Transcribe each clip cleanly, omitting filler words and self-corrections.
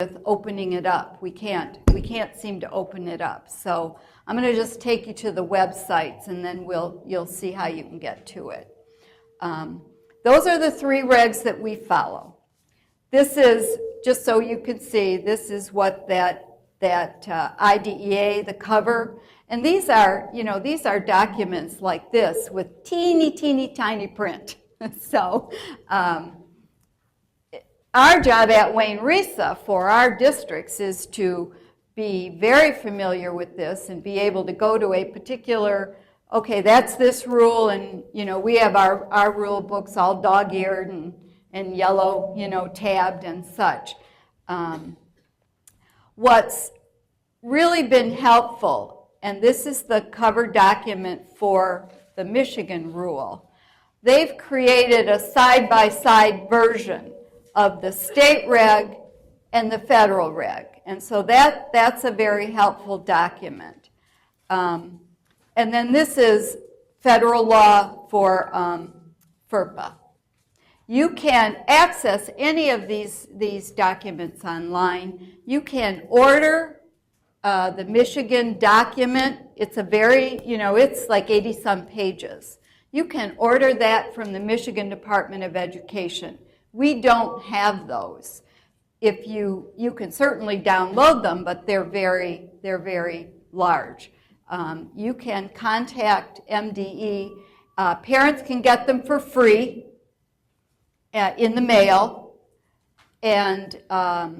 with opening it up. We can't seem to open it up. So I'm going to just take you to the websites, and then you'll see how you can get to it. Those are the 3 regs that we follow. This is, just so you can see, this is what that IDEA, the cover, and these are documents like this with teeny, teeny, tiny print. So our job at Wayne-Risa for our districts is to be very familiar with this and be able to go to a particular, okay, that's this rule, and we have our rule books all dog-eared and yellow, tabbed and such. What's really been helpful, and this is the cover document for the Michigan rule, they've created a side-by-side version of the state reg and the federal reg. And so that's a very helpful document. And then this is federal law for FERPA. You can access any of these documents online. You can order the Michigan document. It's a very, it's like 80-some pages. You can order that from the Michigan Department of Education. We don't have those. If you can certainly download them, but they're very large. You can contact MDE. Parents can get them for free in the mail, and I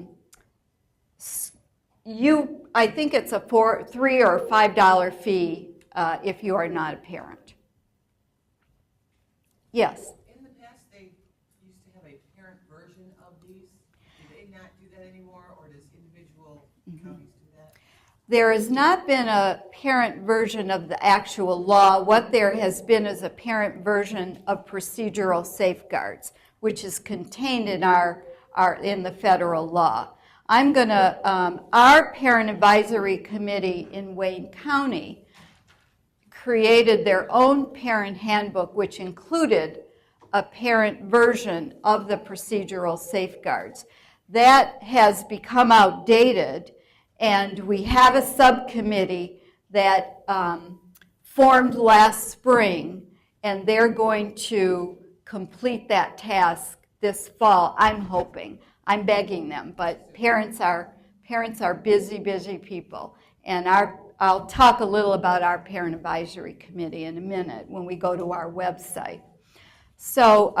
think it's a $3 or $5 fee if you are not a parent. Yes. In the past, they used to have a parent version of these. Do they not do that anymore, or does individual counties do that? There has not been a parent version of the actual law. What there has been is a parent version of procedural safeguards, which is contained in in the federal law. I'm going to, our parent advisory committee in Wayne County created their own parent handbook, which included a parent version of the procedural safeguards. That has become outdated, and we have a subcommittee that formed last spring, and they're going to complete that task this fall, I'm hoping. I'm begging them, but parents are busy people, and I'll talk a little about our parent advisory committee in a minute when we go to our website. So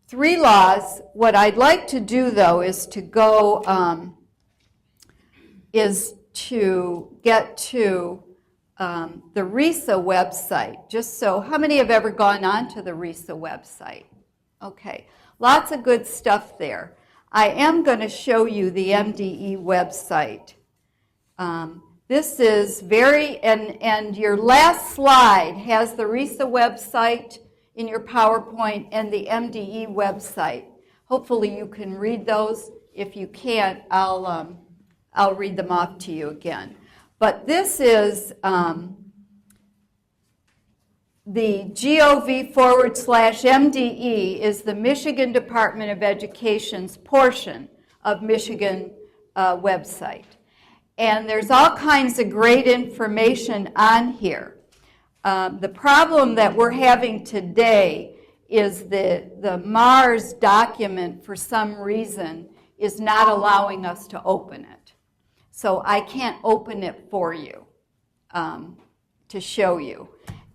3 laws. What I'd like to do, though, is to go get to the RISA website. Just so, how many have ever gone on to the RISA website? Okay, lots of good stuff there. I am going to show you the MDE website. This is and your last slide has the RISA website in your PowerPoint and the MDE website. Hopefully you can read those. If you can't, I'll read them off to you again. But this is the gov/MDE is the Michigan Department of Education's portion of Michigan website. And there's all kinds of great information on here. The problem that we're having today is the MARS document, for some reason, is not allowing us to open it. So I can't open it for you to show you.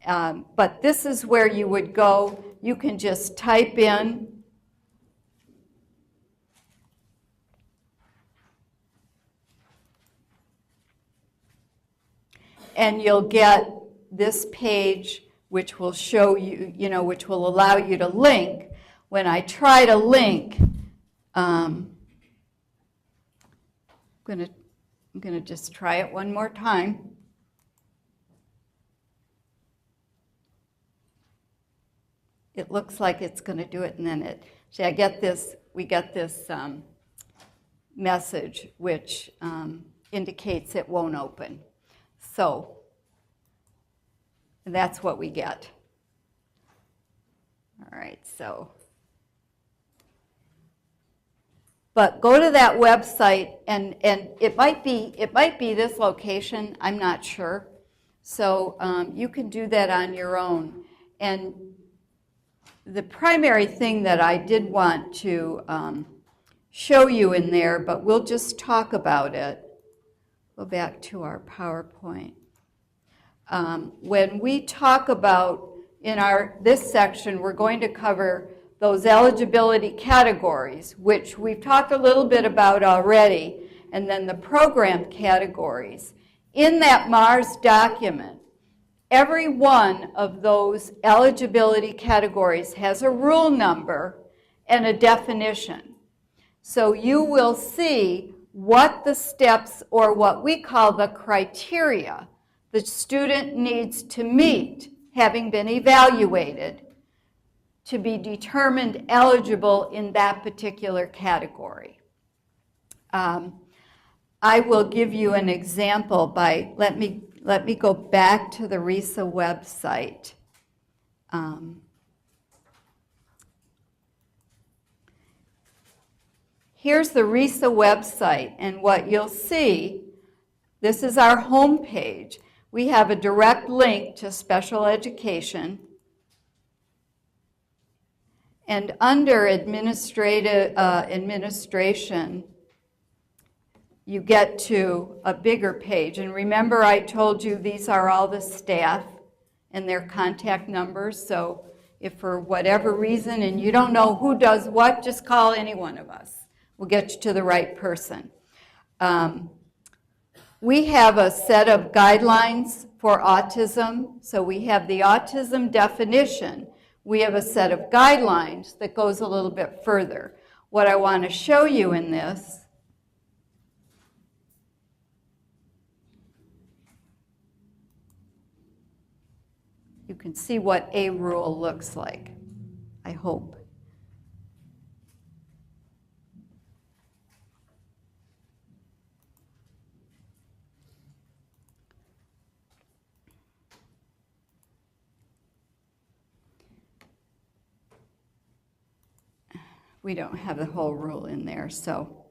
But this is where you would go. You can just type in and you'll get this page, which will show you, which will allow you to link. When I try to link, I'm going to just try it one more time. It looks like it's going to do it, and then see, we get this message which indicates it won't open. So that's what we get. All right, so But go to that website, and it might be this location, I'm not sure. So you can do that on your own. And the primary thing that I did want to show you in there, but we'll just talk about it. Go back to our PowerPoint. When we talk about, in this section, we're going to cover those eligibility categories, which we've talked a little bit about already, and then the program categories. In that MARS document, every one of those eligibility categories has a rule number and a definition. So you will see what the steps, or what we call the criteria, the student needs to meet, having been evaluated, to be determined eligible in that particular category. I will give you an example by, let me go back to the RISA website. Here's the RISA website, and what you'll see, this is our home page. We have a direct link to special education. And under administration, you get to a bigger page. And remember, I told you these are all the staff and their contact numbers. So if for whatever reason and you don't know who does what, just call any one of us. We'll get you to the right person. We have a set of guidelines for autism. So we have the autism definition. We have a set of guidelines that goes a little bit further. What I want to show you in this you can see what a rule looks like, I hope. We don't have the whole rule in there, so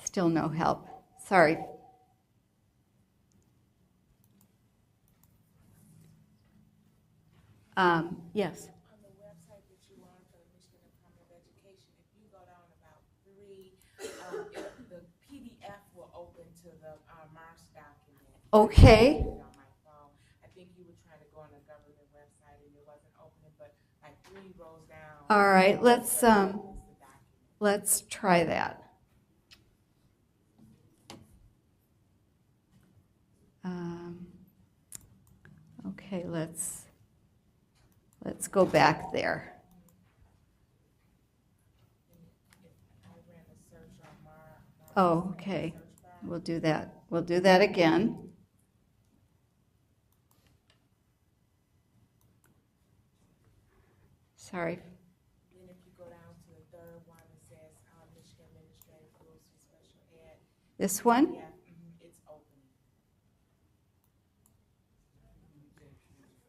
still no help. Sorry. Yes? On the website that you on for the Michigan Department of Education, if you go down about 3, the PDF will open to the MARS document. Okay. On my phone. I think you were trying to go on the government website and it wasn't opening, but like 3 rows down. All right, let's try that. Okay, let's go back there. Oh, okay. We'll do that. We'll do that again. Sorry. Then if you go down to the third one, it says Michigan Administrative Rules for Special Ed. This one? Yeah, it's opening.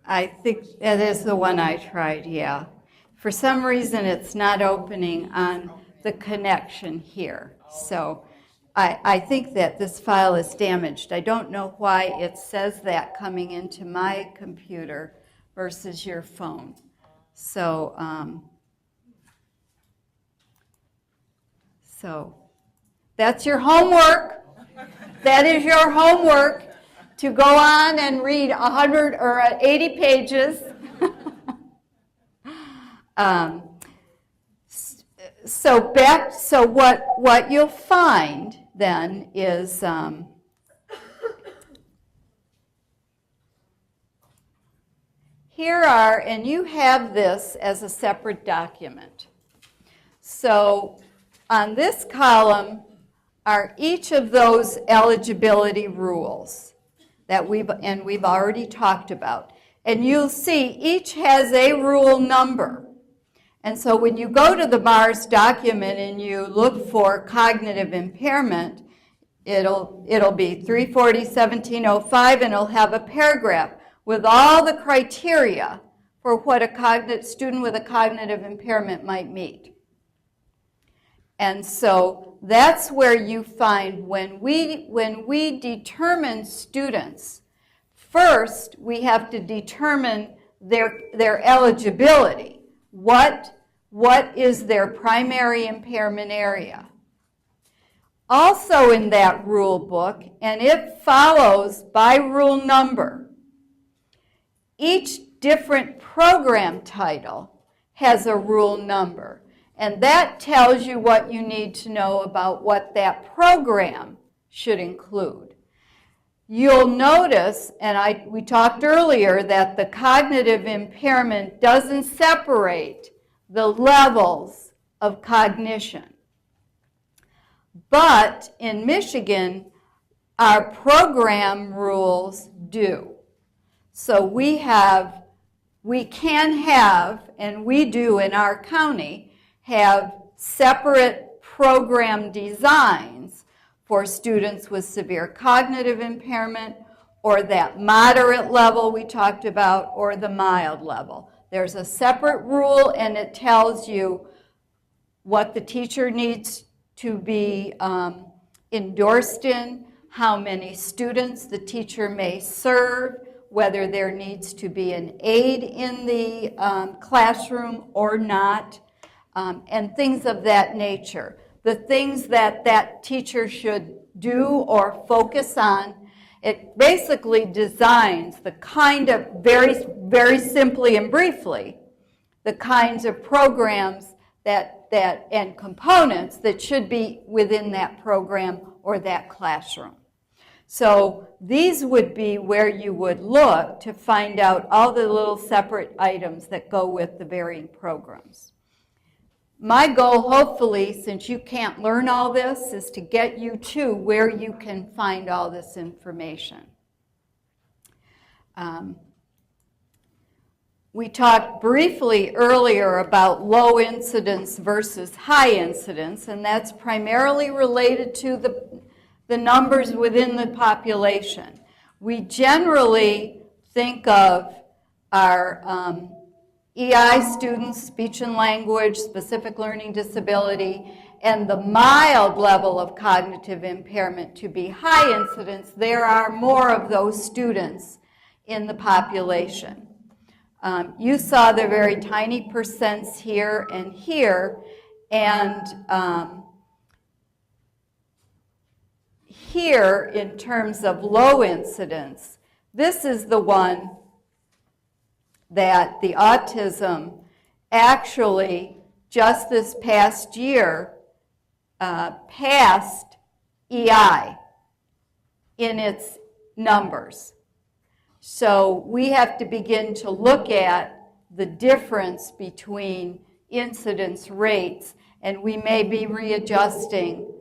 I think that is the one I tried, yeah. For some reason, it's not opening on the connection here. So I think that this file is damaged. I don't know why it says that coming into my computer versus your phone. So, that's your homework. That is your homework, to go on and read 100 or 80 pages. So what you'll find then is here are, and you have this as a separate document. So on this column are each of those eligibility rules that we've already talked about. And you'll see each has a rule number. And so when you go to the MARS document and you look for cognitive impairment, it'll be 340-1705, and it'll have a paragraph with all the criteria for what a student with a cognitive impairment might meet. And so that's where you find when we determine students, first we have to determine their eligibility. What is their primary impairment area? Also in that rule book, and it follows by rule number, each different program title has a rule number. And that tells you what you need to know about what that program should include. You'll notice, and we talked earlier, that the cognitive impairment doesn't separate the levels of cognition. But in Michigan, our program rules do. So we can have, and we do in our county, have separate program designs for students with severe cognitive impairment, or that moderate level we talked about, or the mild level. There's a separate rule, and it tells you what the teacher needs to be endorsed in, how many students the teacher may serve, whether there needs to be an aide in the classroom or not, and things of that nature. The things that teacher should do or focus on. It basically designs the kind of, very, very simply and briefly, the kinds of programs and components that should be within that program or that classroom. So these would be where you would look to find out all the little separate items that go with the varying programs. My goal, hopefully, since you can't learn all this, is to get you to where you can find all this information. We talked briefly earlier about low incidence versus high incidence, and that's primarily related to the numbers within the population. We generally think of our EI students, speech and language, specific learning disability, and the mild level of cognitive impairment to be high incidence. There are more of those students in the population. You saw the very tiny percents here and here, and here in terms of low incidence, this is the one that the autism actually just this past year passed EI in its numbers. So we have to begin to look at the difference between incidence rates, and we may be readjusting.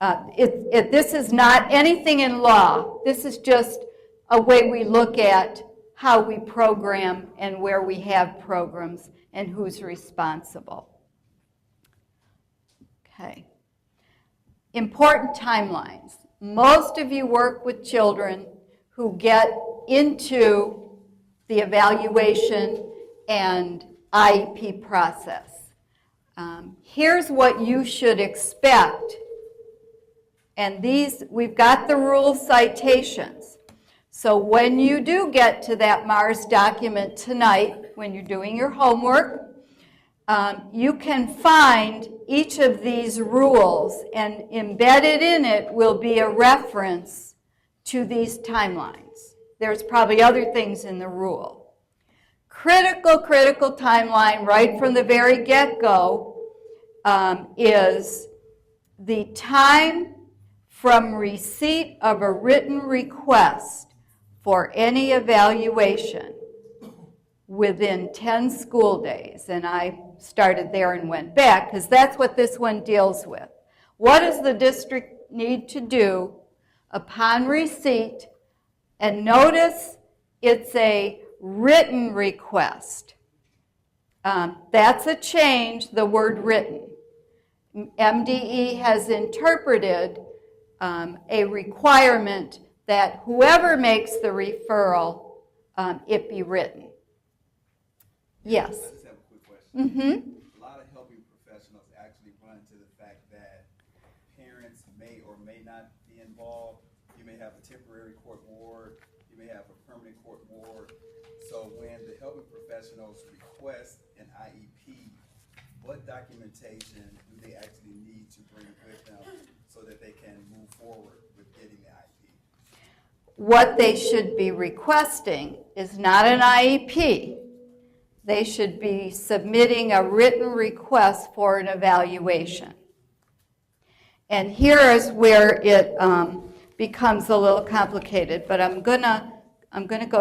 This is not anything in law. This is just a way we look at how we program and where we have programs and who's responsible. Okay. Important timelines. Most of you work with children who get into the evaluation and IEP process. Here's what you should expect. And we've got the rule citations. So when you do get to that MARS document tonight, when you're doing your homework, you can find each of these rules, and embedded in it will be a reference to these timelines. There's probably other things in the rule. Critical timeline right from the very get-go is the time from receipt of a written request for any evaluation within 10 school days. And I started there and went back because that's what this one deals with. What does the district need to do upon receipt? And notice it's a written request. That's a change, the word written. MDE has interpreted a requirement that whoever makes the referral, it be written. Yes? I just have a quick question. A lot of helping professionals actually actually run into the fact that parents may or may not be involved. You may have a temporary court ward, you may have a permanent court ward. So when the helping professionals request an IEP, what documentation do they actually need to bring with them so that they can move forward with getting the IEP? What they should be requesting is not an IEP. They should be submitting a written request for an evaluation. And here is where it becomes a little complicated, but I'm gonna go